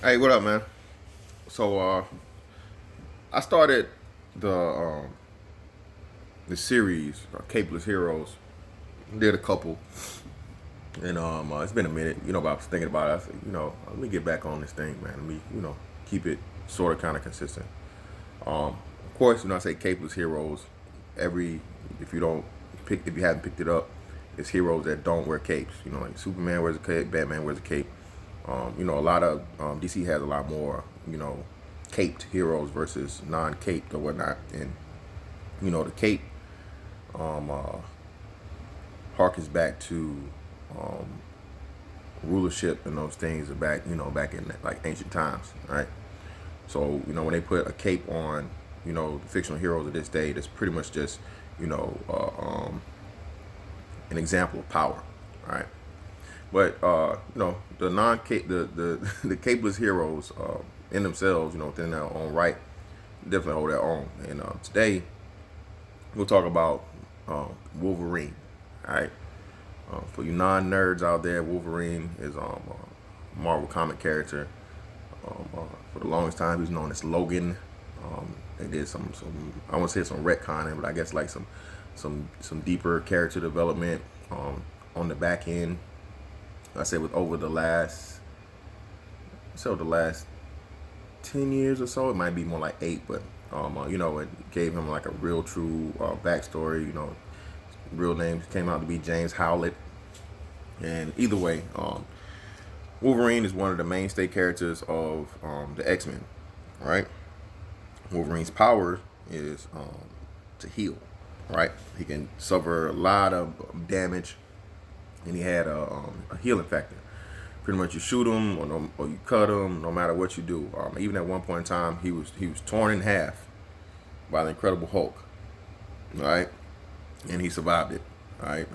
Hey, what up, man? So, I started the series Capeless Heroes. Did a couple, and it's been a minute. But I was thinking about it. I said, let me get back on this thing, man. Let me, keep it sort of kind of consistent. Of course, I say Capeless Heroes. Every if you haven't picked it up, it's heroes that don't wear capes. Like Superman wears a cape, Batman wears a cape. A lot of DC has a lot more, caped heroes versus non-caped or whatnot. And the cape um, uh, harkens back to um, rulership and those things are back, back in like ancient times, right? So when they put a cape on, the fictional heroes of this day, that's pretty much just, you know, uh, um, an example of power, right? But the non-cape, the capeless heroes in themselves, within their own right, definitely hold their own. And today we'll talk about Wolverine. All right, for you non-nerds out there, Wolverine is a Marvel comic character. For the longest time, he was known as Logan. They did some I won't say some retconning, but I guess like some deeper character development on the back end. I say with over the last, the last 10 years or so, it might be more like 8, but it gave him like a real true backstory. Real name came out to be James Howlett, and either way, Wolverine is one of the mainstay characters of the X-Men, right? Wolverine's power is to heal, right? He can suffer a lot of damage, and he had a healing factor. Pretty much, you shoot him or you cut him, no matter what you do. Even at one point in time, he was torn in half by the Incredible Hulk, right? And he survived it, right?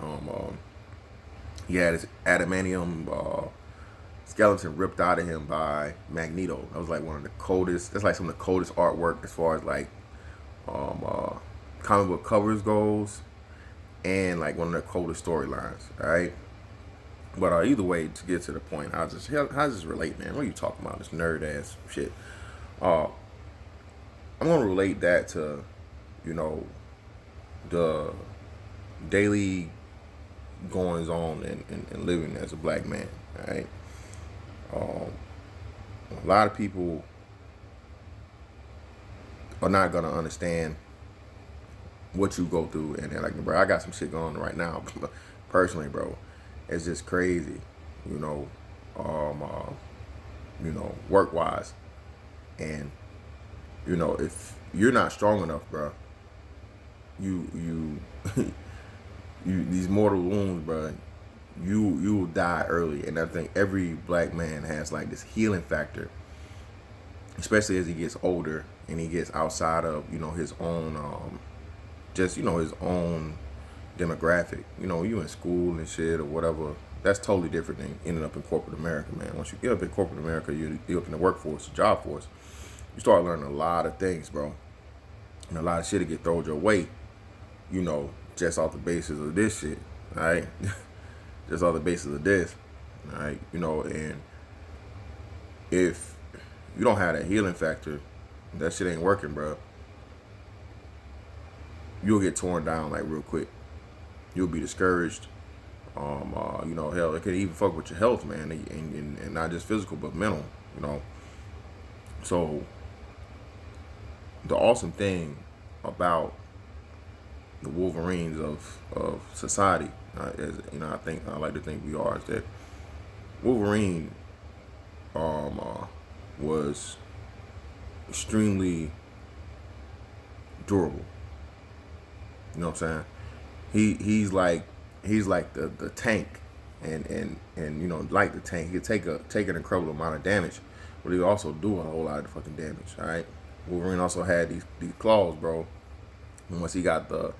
He had his adamantium skeleton ripped out of him by Magneto. That was like one of the coldest. That's like some of the coldest artwork as far as like um, uh, comic book covers goes, and like one of the coldest storylines. All right. But either way, to get to the point, how does this relate, man? What are you talking about? This nerd ass shit. Uh, I'm gonna relate that to, you know, the daily goings on and living as a black man. All right. Um, a lot of people are not gonna understand what you go through, and they're like, bro, I got some shit going on right now. Personally, bro, it's just crazy, you know, um, uh, work wise, and if you're not strong enough, bro, you you these mortal wounds, bro, you will die early. And I think every black man has like this healing factor, especially as he gets older and he gets outside of his own just his own demographic. You in school and shit or whatever. That's totally different than ending up in corporate America, man. Once you get up in corporate America, you're up in the workforce, the job force. You start learning a lot of things, bro, and a lot of shit to get thrown your way. Just off the basis of this shit, all right? Just off the basis of this, all right? And if you don't have that healing factor, that shit ain't working, bro. You'll get torn down like real quick. You'll be discouraged. Hell, it could even fuck with your health, man, and not just physical but mental. So the awesome thing about the Wolverines of society, I like to think we are, is that Wolverine was extremely durable. You know what I'm saying? He's like the tank, and like the tank, he could take an incredible amount of damage, but he also do a whole lot of fucking damage. All right, Wolverine also had these claws, bro. And once he got the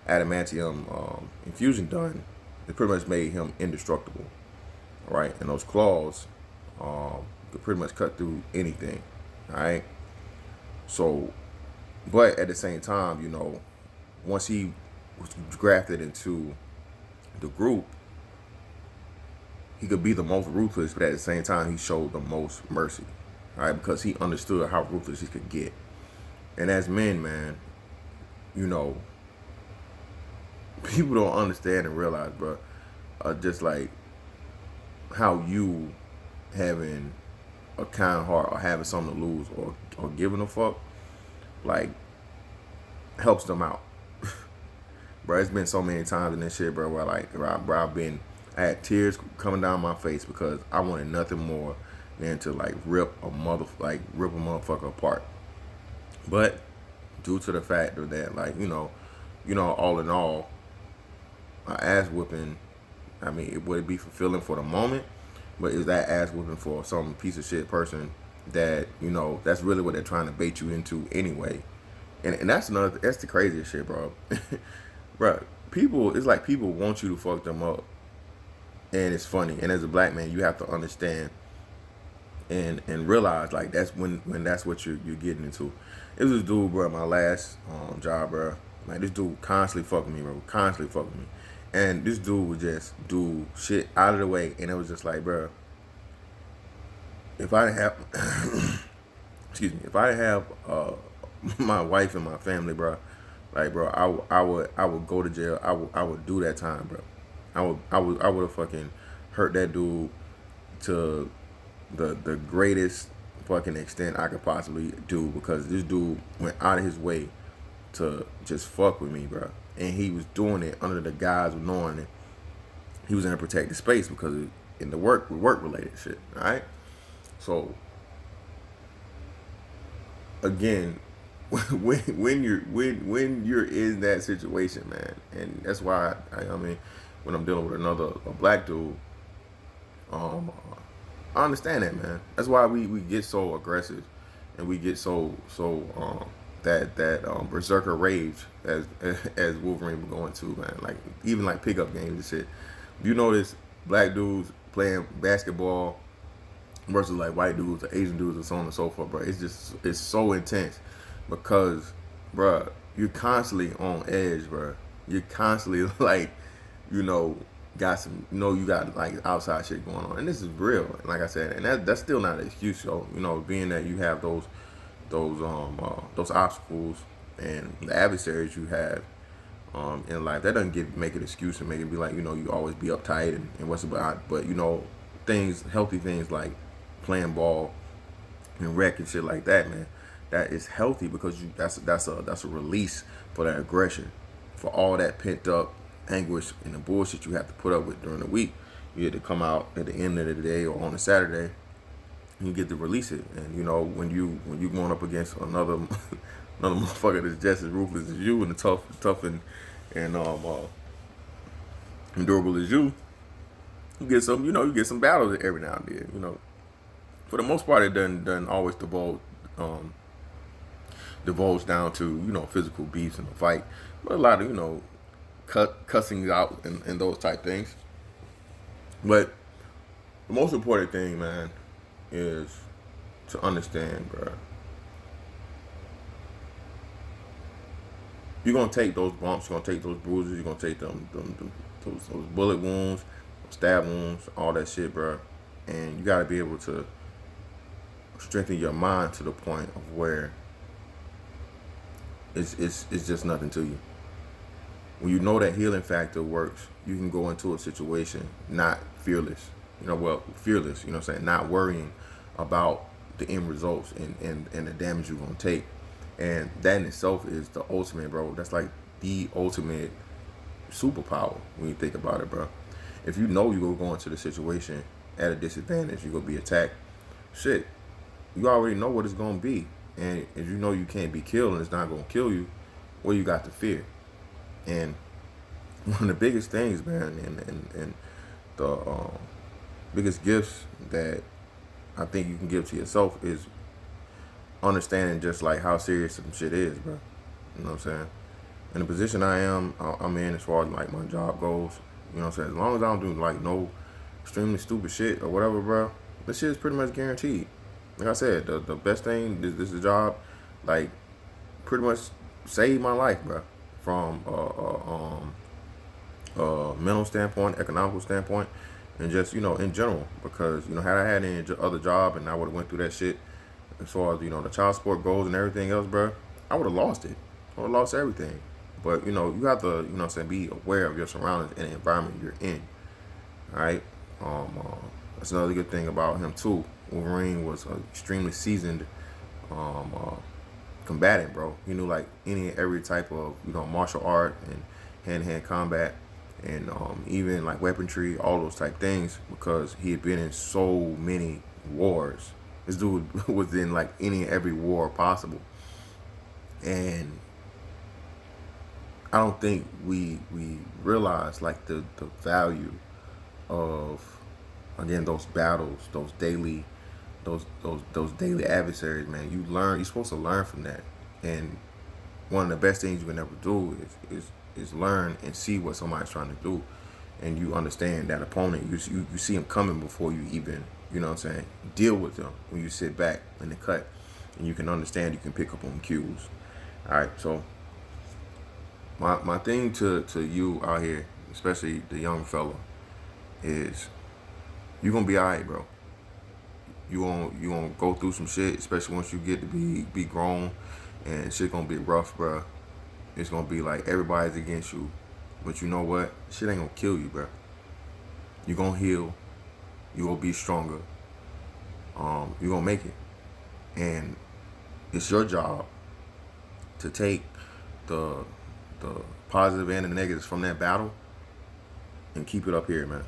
adamantium infusion done, it pretty much made him indestructible. All right, and those claws could pretty much cut through anything. All right, so but at the same time, once he was grafted into the group, he could be the most ruthless, but at the same time, he showed the most mercy. all right, because he understood how ruthless he could get. And as men, man, you know, people don't understand and realize, bro, just like how you having a kind heart or having something to lose or giving a fuck, like, helps them out. Bro, it's been so many times in this shit, bro, where like, bro, I had tears coming down my face because I wanted nothing more than to like rip a motherfucker apart. But due to the fact of that, like, all in all, an ass whooping, I mean, it would be fulfilling for the moment, but is that ass whooping for some piece of shit person that, that's really what they're trying to bait you into anyway. And that's the craziest shit, bro. Bro, it's like people want you to fuck them up. And it's funny. And as a black man, you have to understand and realize, like, that's when that's what you're getting into. It was this dude, bro, my last job, bro. Like, this dude constantly fucking me, bro. Constantly fucking me. And this dude would just do shit out of the way. And it was just like, bro, if I didn't have, excuse me, if I didn't have my wife and my family, bro, like, bro, I would go to jail. I would do that time, bro. I would have fucking hurt that dude to the greatest fucking extent I could possibly do, because this dude went out of his way to just fuck with me, bro. And he was doing it under the guise of knowing that he was in a protected space because in the work related shit. All right. So again, when you're in that situation, man, and that's why I mean, when I'm dealing with a black dude, I understand that, man. That's why we get so aggressive, and we get so that berserker rage as Wolverine was going to, man. Like, even like pickup games and shit. You notice black dudes playing basketball versus like white dudes or Asian dudes and so on and so forth, bro. It's so intense because, bro, you're constantly on edge, bro. You're constantly like, got some, you got like outside shit going on, and this is real. And like I said, and that's still not an excuse, though. Being that you have those obstacles and the adversaries you have in life, that doesn't make it an excuse and make it be like, you always be uptight and what's about. But healthy things like playing ball and rec and shit like that, man, that is healthy because that's a release for that aggression, for all that pent up anguish and the bullshit you have to put up with during the week. You had to come out at the end of the day or on a Saturday, and you get to release it. And when you going up against another motherfucker that's just as ruthless as you and tough and endurable as you get some battles every now and then. For the most part, it doesn't always divulge down to physical beefs in a fight, but a lot of cussing out and those type things. But the most important thing, man, is to understand, bro. You're gonna take those bumps, you're gonna take those bruises, you're gonna take those bullet wounds, stab wounds, all that shit, bro. And you gotta be able to strengthen your mind to the point of where it's just nothing to you. When you know that healing factor works, you can go into a situation not fearless. Fearless, what I'm saying? Not worrying about the end results and the damage you're going to take. And that in itself is the ultimate, bro. That's like the ultimate superpower when you think about it, bro. If you know you're going to go into the situation at a disadvantage, you're going to be attacked, shit, you already know what it's going to be. And if you know you can't be killed and it's not going to kill you, what you got to fear? And one of the biggest things, man, and the biggest gifts that I think you can give to yourself is understanding just like how serious some shit is, bro. You know what I'm saying? In the position I'm in as far as like my job goes, you know what I'm saying? As long as I don't do like no extremely stupid shit or whatever, bro, this shit is pretty much guaranteed. Like I said, the best thing, this is a job, like, pretty much saved my life, bro. From mental standpoint, economical standpoint, and just in general. Because had I had any other job and I would have went through that shit, as far as the child support goes and everything else, bro, I would have lost it. I would have lost everything. But you have to, what I'm saying, be aware of your surroundings and the environment you're in. All right. That's another good thing about him too. Wolverine was an extremely seasoned combatant, bro. He knew like any and every type of martial art and hand-to-hand combat, and even like weaponry, all those type things, because he had been in so many wars. This dude was in like any and every war possible, and I don't think we realize like the value of, again, those battles, those daily adversaries, man. You're supposed to learn from that. And one of the best things you can ever do is learn and see what somebody's trying to do, and you understand that opponent. You see him coming before you even, deal with them. When you sit back in the cut, and you can understand, you can pick up on cues. All right, so my thing to you out here, especially the young fella, is you're gonna be all right, bro. You gonna go through some shit, especially once you get to be grown, and shit gonna be rough, bro. It's gonna be like everybody's against you, but you know what? Shit ain't gonna kill you, bro. You gonna heal. You gonna be stronger. You gonna make it, and it's your job to take the positive and the negatives from that battle and keep it up here, man.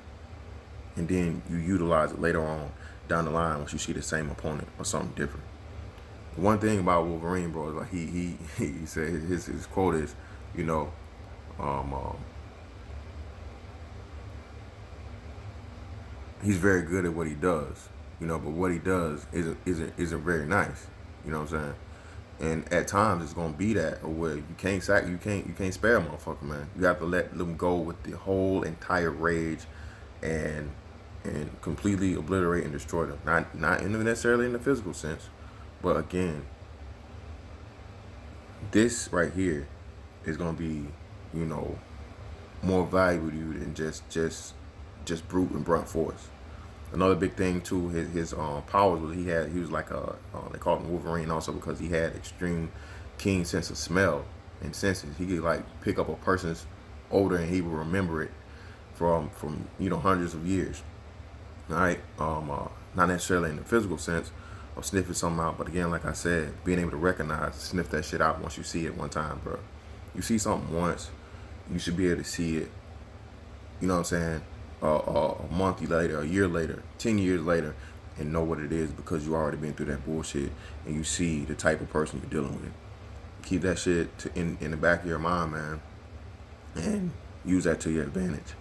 And then you utilize it later on down the line once you see the same opponent or something different. The one thing about Wolverine, bro, is like he said his quote is, he's very good at what he does, but what he does isn't very nice. You know what I'm saying? And at times it's gonna be that, or where you can't spare a motherfucker, man. You have to let them go with the whole entire rage, and completely obliterate and destroy them. Not necessarily in the physical sense, but again, this right here is gonna be, more valuable to you than just brute and blunt force. Another big thing too, his powers was he was like they called him Wolverine also because he had extreme keen sense of smell and senses. He could like pick up a person's odor and he would remember it from hundreds of years. All right, not necessarily in the physical sense of sniffing something out, but again, like I said, being able to recognize, sniff that shit out once you see it one time, bro. You see something once, you should be able to see it. You know what I'm saying? A month later, a year later, 10 years later, and know what it is because you already been through that bullshit and you see the type of person you're dealing with. Keep that shit in the back of your mind, man, and use that to your advantage.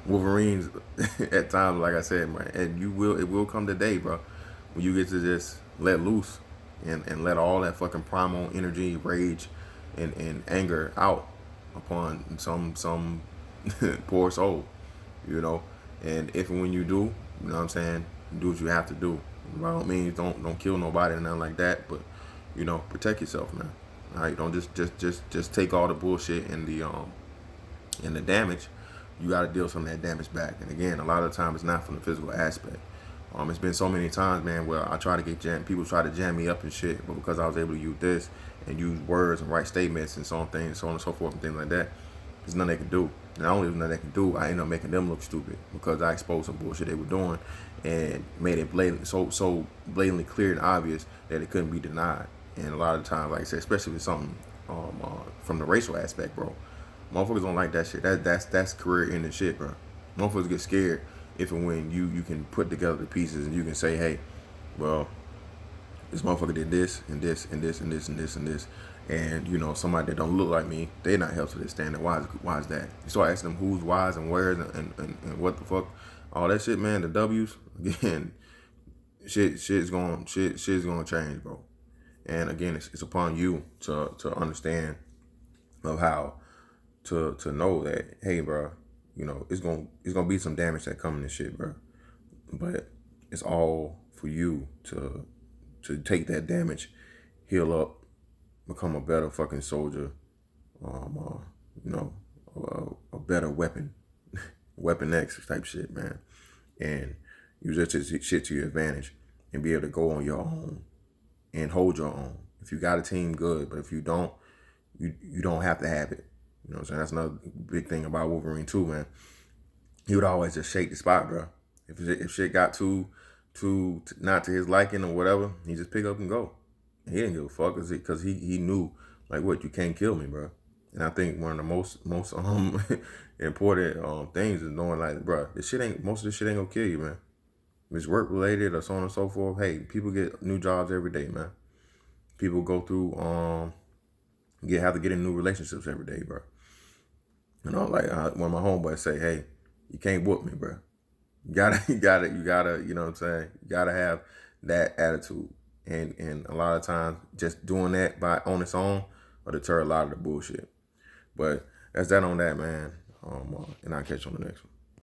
Wolverines at times, like I said, man, and it will come the day, bro, when you get to just let loose and let all that fucking primal energy, rage, and anger out upon some poor soul, and if and when you do, you know what I'm saying, do what you have to do. By all means, don't kill nobody or nothing like that, but protect yourself, man. All right, don't just take all the bullshit and the damage. You got to deal some of that damage back. And again, a lot of the time it's not from the physical aspect. It's been so many times, man, where I try to get jammed. People try to jam me up and shit, but because I was able to use this and use words and write statements and so on and so forth and things like that, there's nothing they can do. And not only there's nothing they can do, I ended up making them look stupid because I exposed some bullshit they were doing and made it so blatantly clear and obvious that it couldn't be denied. And a lot of the times, like I said, especially with something from the racial aspect, bro, motherfuckers don't like that shit. That's career ending shit, bro. Motherfuckers get scared if and when you can put together the pieces and you can say, hey, well, this motherfucker did this and this and this and this and this and this, and somebody that don't look like me, they're not held to this standard. Why is that? You start asking them who's whys and where's and what the fuck, all that shit, man. The W's again, shit's gonna change, bro. And again, it's upon you to understand of how to know that, hey, bro, it's gonna be some damage that come in this shit, bro. But it's all for you to take that damage, heal up, become a better fucking soldier, a better weapon, Weapon X type shit, man. And Use that shit to your advantage and be able to go on your own and hold your own. If you got a team, good. But if you don't, you don't have to have it. You know what I'm saying? That's another big thing about Wolverine too, man. He would always just shake the spot, bro. If shit got too not to his liking or whatever, he just pick up and go. And he didn't give a fuck because he knew, like, what, you can't kill me, bro. And I think one of the most important things is knowing, like, bro, most of this shit ain't gonna kill you, man. If it's work related or so on and so forth, hey, people get new jobs every day, man. People go through have to get in new relationships every day, bro. You know, like one of my homeboys say, hey, you can't whoop me, bro. You gotta, you know what I'm saying? You gotta have that attitude. And a lot of times just doing that on its own will deter a lot of the bullshit. But that's that on that, man. And I'll catch you on the next one.